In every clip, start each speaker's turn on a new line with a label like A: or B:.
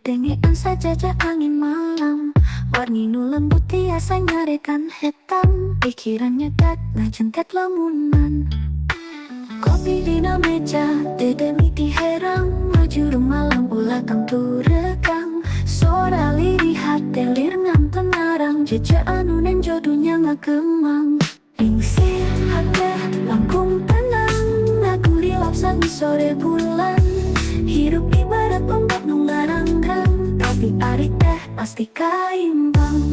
A: Tengean saja angin malam, warni nu lembut tiasa nyarekan hitam. Pikirannya tak najentet lamunan. Kopi di meja, dedemiti herang. Maju malam ulah kang turekang. Suara lirih hati lirngan tenarang. Jejak anu nen jodohnya ngakemang. Ningsih hati langkung tenang. Aku rilap sang sore bulan. Hirup ibarat ombak nu ngarang-rang. Tapi arit teh pasti kaimbang.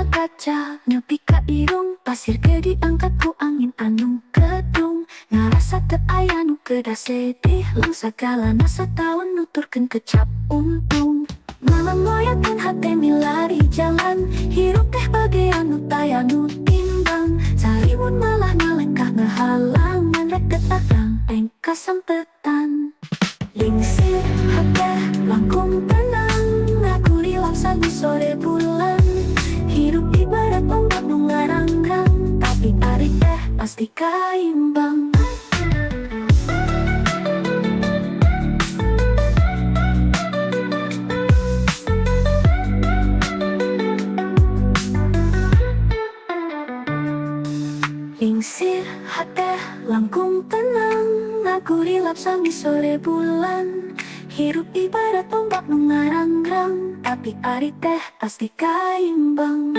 A: Kaca nepi ka irung pasir ke diangkat ku angin anu gedung ngarasa teu aya nu kedah sedih lu sagala nasa taun nuturkeun kecap untung malam moyakeun hate milari jalan hirup teh bagean nu taya nu timbang sarimun malah ngalengkah ngahalangan rek detarang eng kasampetan lingsir hate langkung tenang aku rilap sagu sore bulan. Hidup ibarat ombak nu ngarang-rang. Tapi arit teh pasti kaimbang. Lingsir hati langkung tenang. Aku rilap sami sore bulan. Hirup ibarat ombak nu ngarang-rang. Tapi arit teh pasti kaimbang.